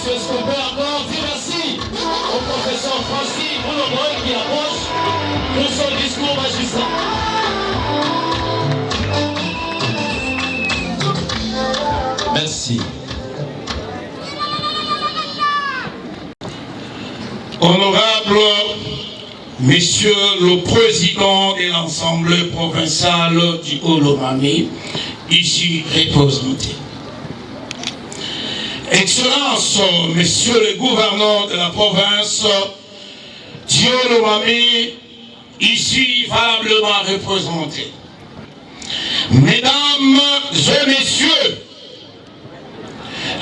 Monsieur, est-ce qu'on peut encore dire merci au professeur Francis Boulot qui approche pour son discours magistral. Merci. Honorable Monsieur le Président de l'Assemblée provinciale du Haut-Lomami, ici représenté. Excellence, Monsieur le Gouverneur de la province du Haut-Lomami, ici valablement représenté. Mesdames et Messieurs,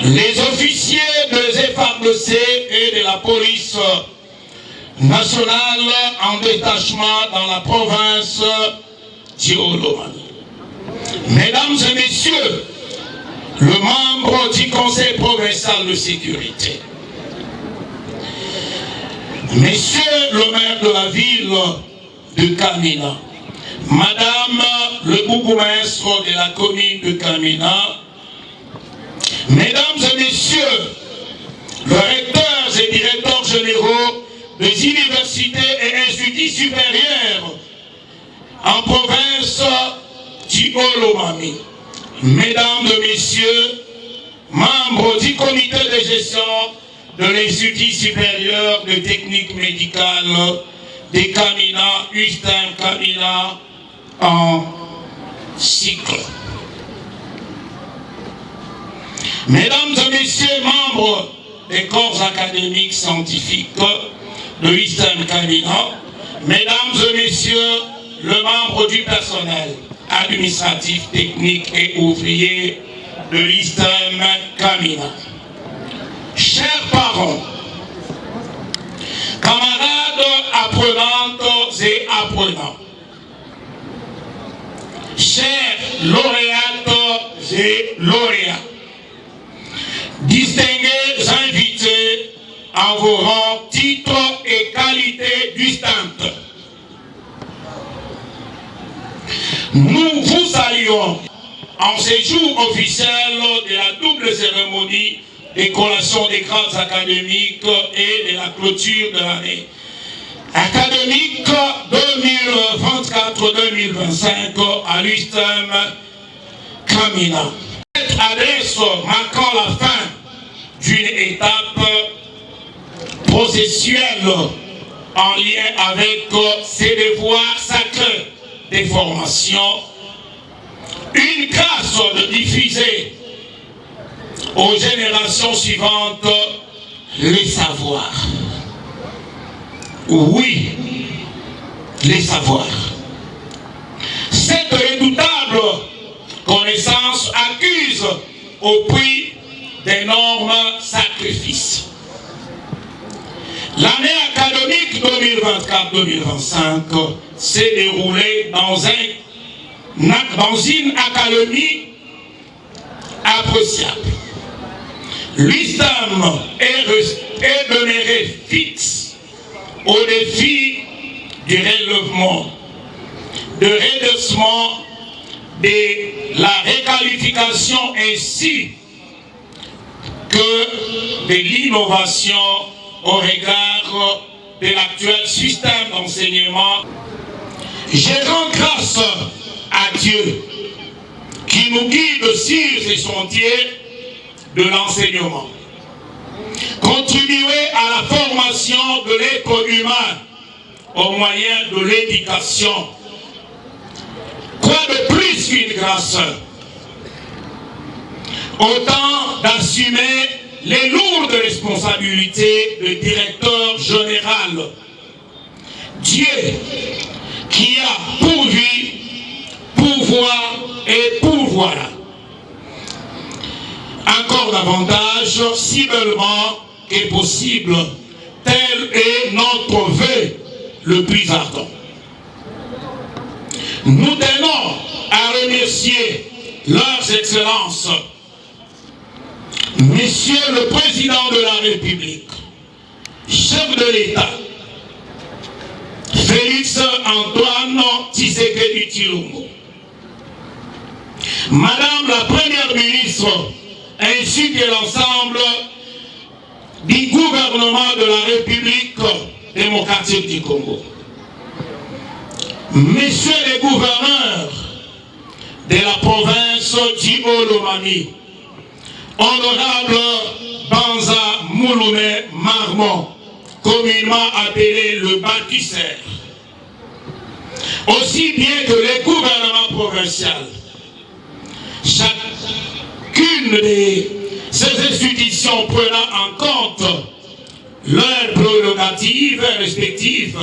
les officiers des FARDC et de la police nationale en détachement dans la province du Haut-Lomami. Mesdames et Messieurs, le membre du Conseil provincial de sécurité, Monsieur le maire de la ville de Kamina, Madame le bourgmestre de la commune de Kamina, Mesdames et Messieurs, les recteurs et directeurs généraux des universités et instituts supérieurs en province du Haut-Lomami, Mesdames et Messieurs, membres du comité de gestion de l'Institut supérieur de technique médicale de Kamina, Justin Kamina, en cycle. Mesdames et Messieurs, membres des corps académiques scientifiques de l'ISTEM Kamina, Mesdames et Messieurs, le membre du personnel administratif, technique et ouvrier de l'ISTEM Kamina. Chers parents, camarades apprenantes et apprenants, chers lauréates et lauréats, distingués invités en vos rangs, titres et qualités distinctes, nous vous saluons en ces jours officiels de la double cérémonie des collations des grades académiques et de la clôture de l'année académique 2024-2025 à l'USTEM Kamina. Cette adresse marquant la fin d'une étape processuelle en lien avec ses devoirs sacrés des formations, une grâce de diffuser aux générations suivantes les savoirs. Oui, les savoirs. Cette redoutable connaissance accuse au prix d'énormes sacrifices. L'année académique 2024-2025 s'est déroulée dans une académie appréciable. L'ISTEM est demeuré fixe au défi du relèvement, de redressement, de la requalification ainsi que de l'innovation au regard de l'actuel système d'enseignement. Je rends grâce à Dieu qui nous guide sur ces sentiers de l'enseignement. Contribuer à la formation de l'être humain au moyen de l'éducation. Quoi de plus qu'une grâce? Autant d'assumer les lourdes responsabilités de directeur général. Dieu qui a pourvu, pouvoir et pourvoir. Encore davantage, si bellement est possible, tel est notre vœu le plus ardent. Nous tenons à remercier leurs excellences, Monsieur le Président de la République, chef de l'État, Félix Antoine Tshisekedi Tshilombo, Madame la Première ministre, ainsi que l'ensemble du gouvernement de la République démocratique du Congo. Messieurs les gouverneurs de la province du Haut-Lomami, honorable Banza Mouloumé Marmon, communément appelé le bâtisseur, aussi bien que les gouvernements provinciaux, chacune de ces institutions prenant en compte leurs prérogatives respectives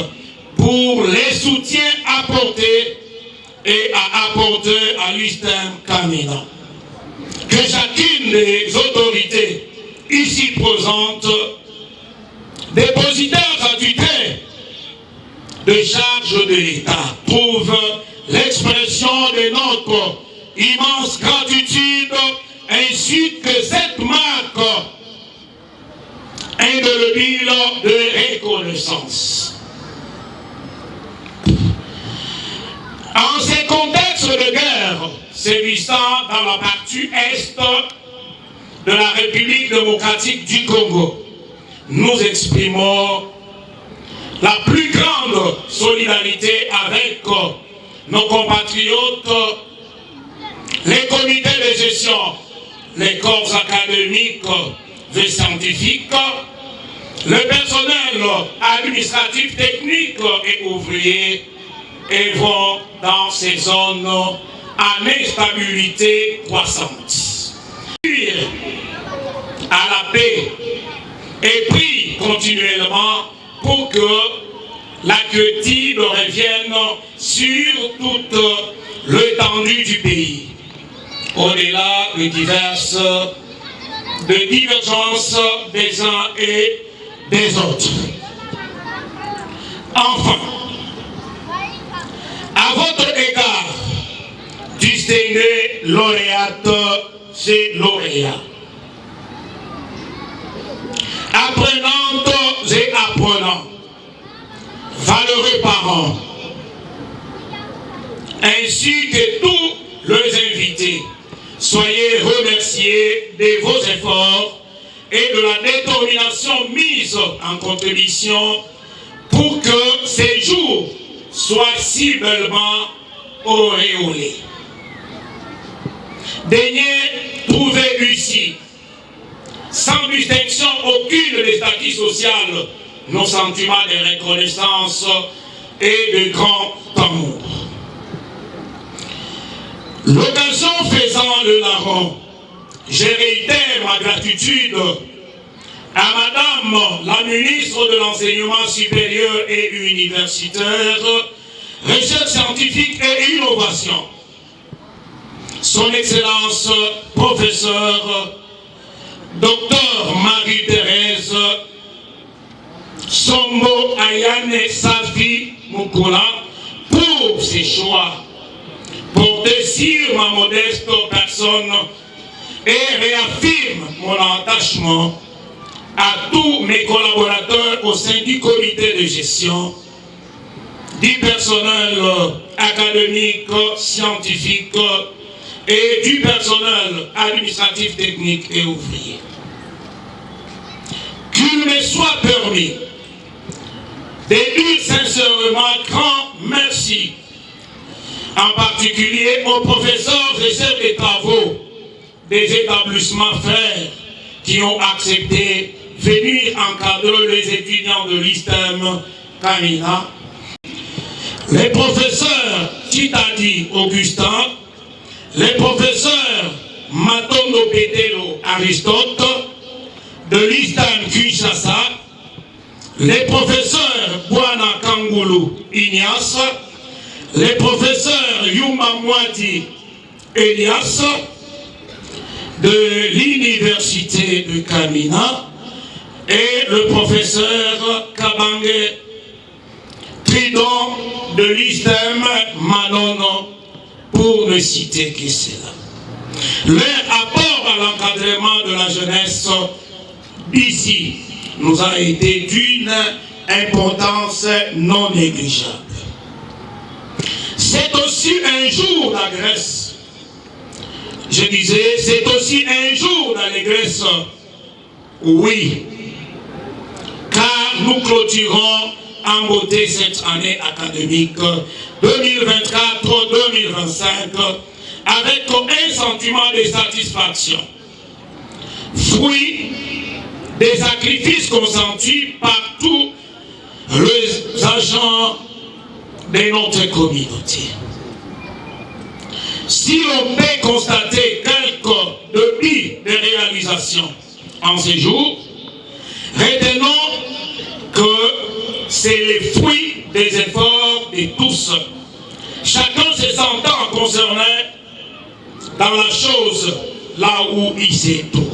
pour les soutiens apportés et à apporter à l'Istem Kamina. Que chacune des autorités ici présentes, dépositaires attitrés de charges de l'État, trouve l'expression de notre immense gratitude ainsi que cette marque indélébile de reconnaissance. En ces contextes de guerre sévissant dans la partie est de la République démocratique du Congo, nous exprimons la plus grande solidarité avec nos compatriotes, les comités de gestion, les corps académiques et scientifiques, le personnel administratif, technique et ouvrier, et vont dans ces zones en instabilité croissante. À la paix et prie continuellement pour que la quiétude revienne sur toute l'étendue du pays, au-delà de divergences des uns et des autres. Enfin, à votre égard, distingués lauréates et lauréats, apprenantes et apprenants, valeureux parents, ainsi que tous les invités, soyez remerciés de vos efforts et de la détermination mise en contribution pour que ces jours soient si bellement auréolés. Daignez trouver ici, sans distinction aucune des statuts sociaux, nos sentiments de reconnaissance et de grand amour. L'occasion faisant le larron, je réitère ma gratitude à Madame la ministre de l'Enseignement supérieur et universitaire, Recherche scientifique et innovation, Son Excellence Professeur Dr Marie-Thérèse Sombo Ayane Safi Mukula, pour ses choix, porter sur ma modeste personne et réaffirme mon attachement à tous mes collaborateurs au sein du comité de gestion, du personnel académique, scientifique et du personnel administratif, technique et ouvrier. Qu'il me soit permis de dire sincèrement grand merci, en particulier aux professeurs et chefs de travaux des établissements frères qui ont accepté de venir encadrer les étudiants de l'ISTEM Kamina, les professeurs Titadi Augustin, les professeurs Matondo Petelo Aristote de l'ISTEM Kinshasa, les professeurs Bwana Kangulu Ignace, les professeurs Yuma Mwati Elias de l'université de Kamina et le professeur Kabange Tridon de l'ISTEM Manono, pour ne citer que cela. Leur apport à l'encadrement de la jeunesse d'ici nous a été d'une importance non négligeable. C'est aussi un jour d'allégresse. Je disais, c'est aussi un jour d'allégresse. Oui, nous clôturons en beauté cette année académique 2024-2025 avec un sentiment de satisfaction, fruit des sacrifices consentis par tous les agents de notre communauté. Si on peut constater quelques débits de réalisation en ces jours, retenons que c'est le fruit des efforts de tous. Chacun se sentant concerné dans la chose là où il se trouve.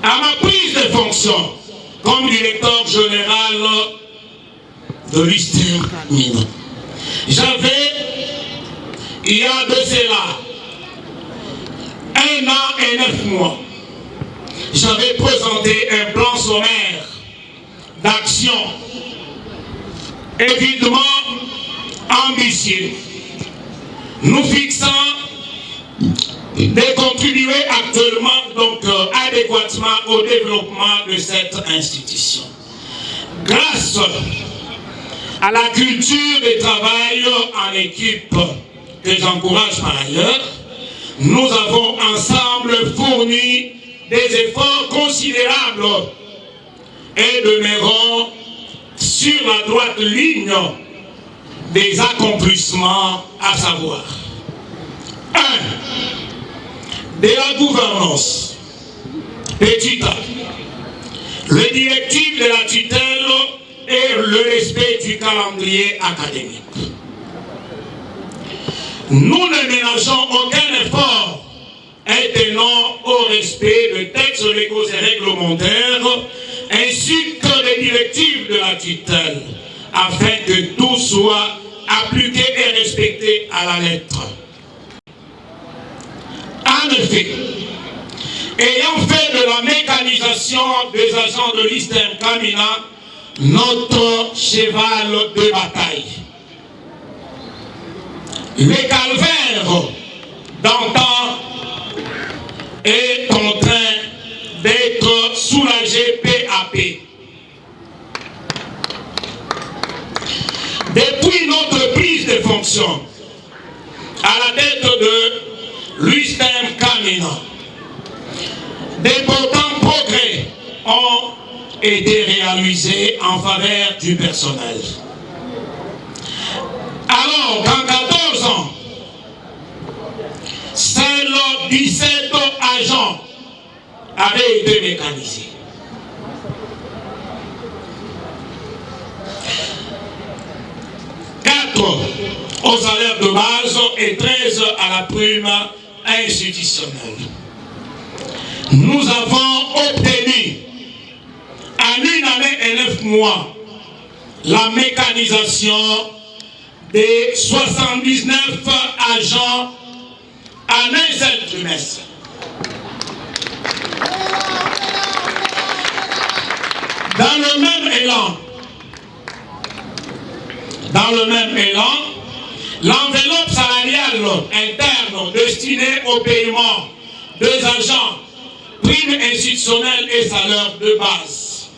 À ma prise de fonction comme directeur général de l'USTEM Kamina, j'avais, il y a de cela 1 an et 9 mois, j'avais présenté un plan sommaire d'action évidemment ambitieux, nous fixant de contribuer actuellement donc adéquatement au développement de cette institution. Grâce à la culture de travail en équipe que j'encourage par ailleurs, nous avons ensemble fourni des efforts considérables et demeurons sur la droite ligne des accomplissements, à savoir 1. De la gouvernance. Petit A. Les directives de la tutelle et le respect du calendrier académique. Nous ne ménageons aucun effort et tenons au respect des textes légaux et réglementaires ainsi que les directives de la tutelle afin que tout soit appliqué et respecté à la lettre. En effet, ayant fait de la mécanisation des agents de l'USTEM Kamina notre cheval de bataille, le calvaire d'antan est en train d'être soulagé peu à peu. Depuis notre prise de fonction à la tête de l'USTEM Kamina, d'importants progrès ont été réalisés en faveur du personnel. Alors qu'en 14 ans, seuls 17 agents avaient été mécanisés. Au salaire de base et 13 à la prime institutionnelle. Nous avons obtenu en 1 année et 9 mois la mécanisation des 79 agents en un seul trimestre. Dans le même élan, l'enveloppe salariale interne destinée au paiement des agents, primes institutionnelles et salaires de base,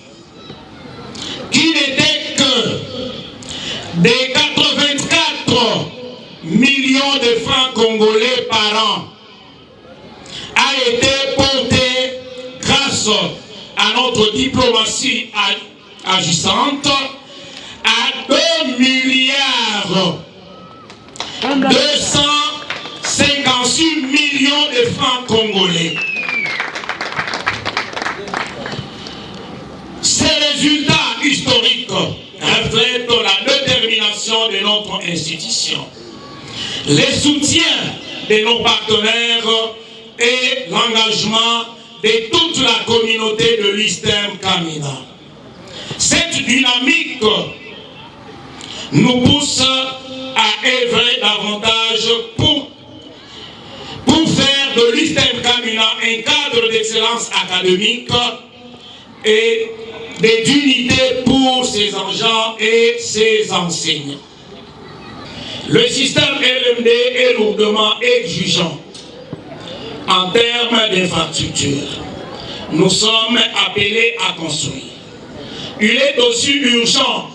qui n'était que des 84 millions de francs congolais par an, a été portée grâce à notre diplomatie agissante à 2 milliards 256 millions de francs congolais. Ces résultats historiques reflètent la détermination de notre institution, les soutiens de nos partenaires et l'engagement de toute la communauté de l'USTEM Kamina. Cette dynamique nous pousse à œuvrer davantage pour faire de l'USTEM Kamina un cadre d'excellence académique et d'unité pour ses agents et ses enseignants. Le système LMD est lourdement exigeant en termes d'infrastructure. nous sommes appelés à construire. Il est aussi urgent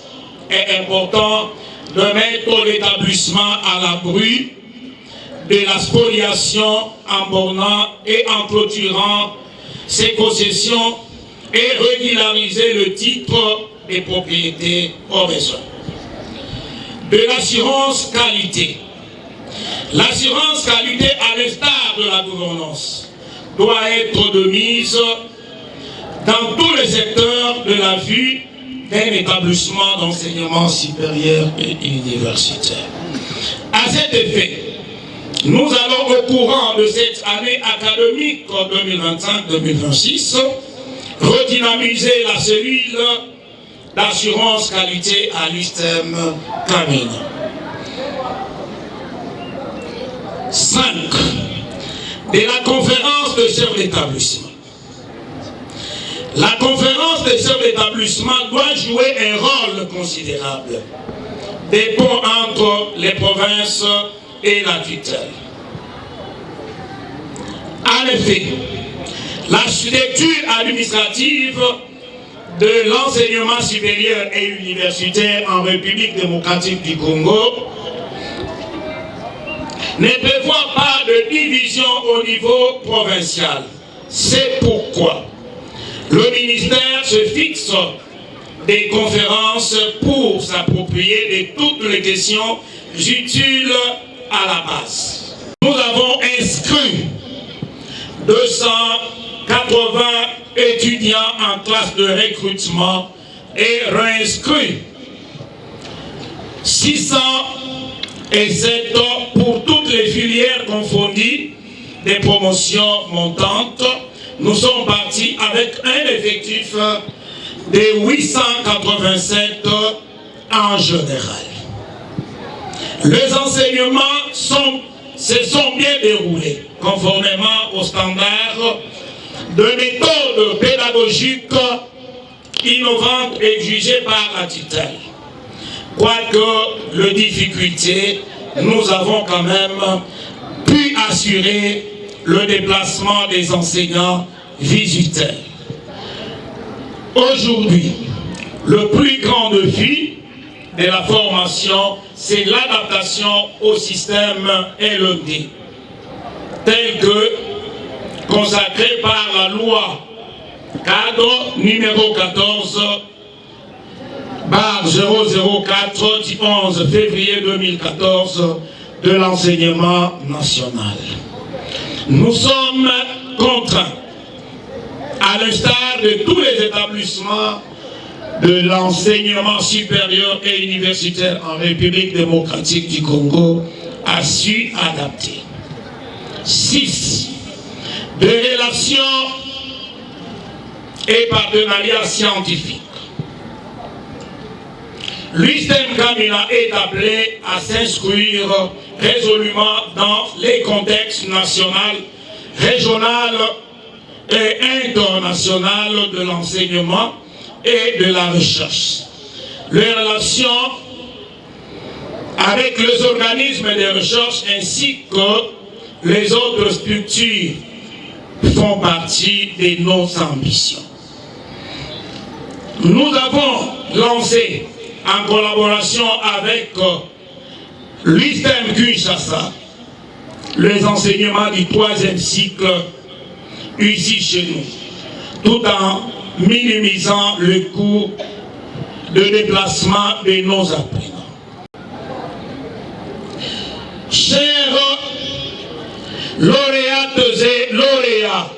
et important de mettre l'établissement à l'abri de la spoliation en bornant et en clôturant ses possessions et régulariser le titre des propriétés au besoin. De l'assurance qualité. L'assurance qualité, à l'instar de la gouvernance, doit être de mise dans tous les secteurs de la vie d'un établissement d'enseignement supérieur et universitaire. À cet effet, nous allons au courant de cette année académique 2025-2026 redynamiser la cellule d'assurance qualité à l'ISTEM Kamina. 5. De la conférence de chefs d'établissement. La conférence des chefs d'établissement doit jouer un rôle considérable des ponts entre les provinces et la tutelle. En effet, l'architecture administrative de l'enseignement supérieur et universitaire en République démocratique du Congo ne prévoit pas de division au niveau provincial. C'est pourquoi le ministère se fixe des conférences pour s'approprier de toutes les questions utiles à la base. Nous avons inscrit 280 étudiants en classe de recrutement et réinscrit 607 pour toutes les filières confondues des promotions montantes. Nous sommes partis avec un effectif de 887 en général. Les enseignements se sont bien déroulés conformément aux standards de méthodes pédagogiques innovantes exigées par la tutelle. Quoique les difficultés, nous avons quand même pu assurer le déplacement des enseignants visiteurs. Aujourd'hui, le plus grand défi de la formation, c'est l'adaptation au système LED, tel que consacré par la loi cadre numéro 14/004 du 11 février 2014 de l'enseignement national. Nous sommes contraints, à l'instar de tous les établissements de l'enseignement supérieur et universitaire en République démocratique du Congo, à su adapter. 6. De relations et partenariats scientifiques. L'ISTEM Kamina est appelé à s'inscrire résolument dans les contextes national, régional et international de l'enseignement et de la recherche. Les relations avec les organismes de recherche ainsi que les autres structures font partie de nos ambitions. Nous avons lancé en collaboration avec l'ISTEM Kinshasa les enseignements du 3e cycle ici chez nous, tout en minimisant le coût de déplacement de nos apprenants. Chers lauréates et lauréats,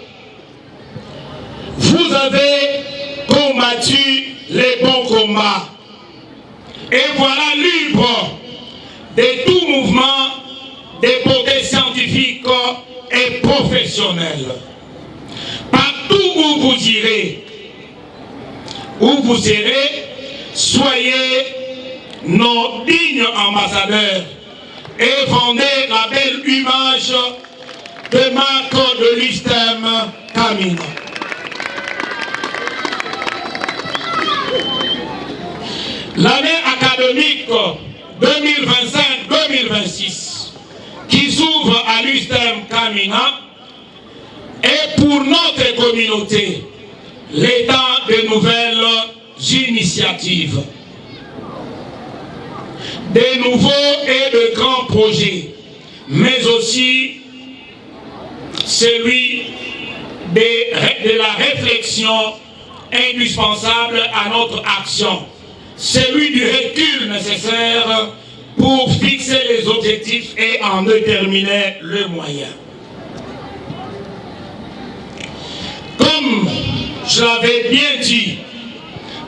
vous avez combattu les bons combats et voilà libre de tout mouvement des beautés scientifiques et professionnels. Partout où vous irez, où vous serez, soyez nos dignes ambassadeurs et vendez la belle image de marque de l'ISTEM Kamina. L'année académique 2025-2026 qui s'ouvre à l'ISTEM Kamina est pour notre communauté l'état de nouvelles initiatives, de nouveaux et de grands projets, mais aussi celui de la réflexion indispensable à notre action, celui du recul nécessaire pour fixer les objectifs et en déterminer le moyen. Comme je l'avais bien dit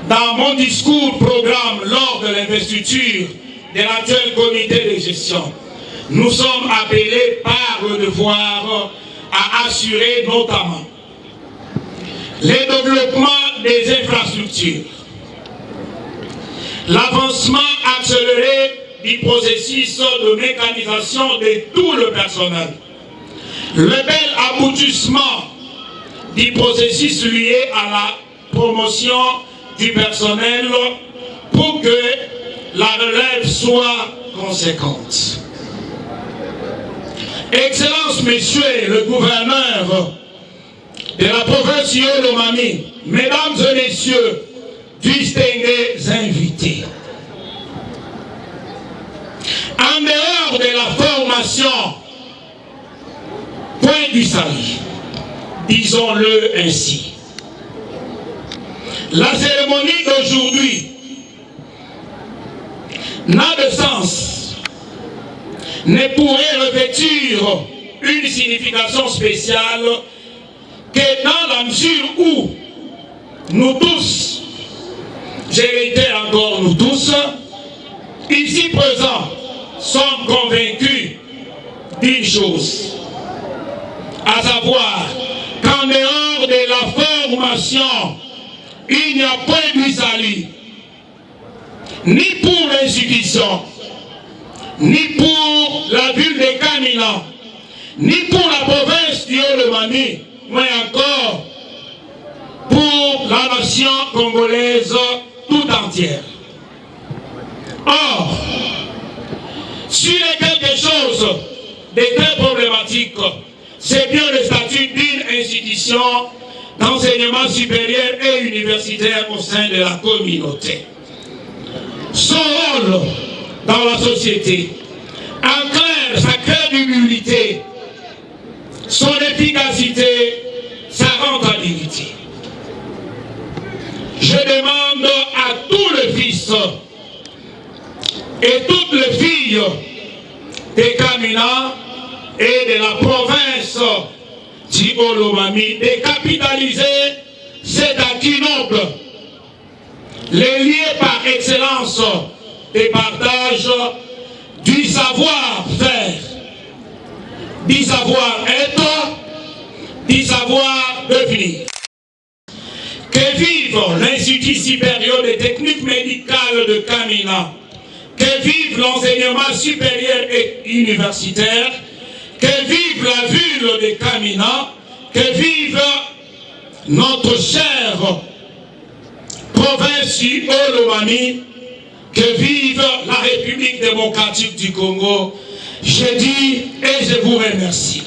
dans mon discours programme lors de l'investiture de l'actuel comité de gestion, nous sommes appelés par le devoir à assurer notamment le développement des infrastructures, l'avancement accéléré du processus de mécanisation de tout le personnel, le bel aboutissement du processus lié à la promotion du personnel pour que la relève soit conséquente. Excellences, messieurs le gouverneur de la province Yolomami, mesdames et messieurs, distingués invités, en dehors de la formation Point du Salut, disons-le ainsi, la cérémonie d'aujourd'hui n'a de sens, ne pourrait revêtir une signification spéciale que dans la mesure où nous tous, j'ai été encore nous tous, ici présents, sommes convaincus d'une chose, à savoir qu'en dehors de la formation, il n'y a point de salut, ni pour l'institution, ni pour la ville de Kamina, ni pour la province d'Yolomami, mais encore pour la nation congolaise tout entière. Or, s'il y a quelque chose de très problématique, c'est bien le statut d'une institution d'enseignement supérieur et universitaire au sein de la communauté. Son rôle dans la société, en clair, sa crédibilité, son efficacité, sa rentabilité. Je demande à tous les fils et toutes les filles de Kamina et de la province d'Yolomami de capitaliser cet acquis noble, les liés par excellence des partages du savoir-faire, du savoir-être, du savoir-devenir. Que vive l'Institut supérieur des techniques médicales de Kamina, que vive l'enseignement supérieur et universitaire, que vive la ville de Kamina, que vive notre chère province d'Yolomami, que vive la République démocratique du Congo. Je dis et je vous remercie.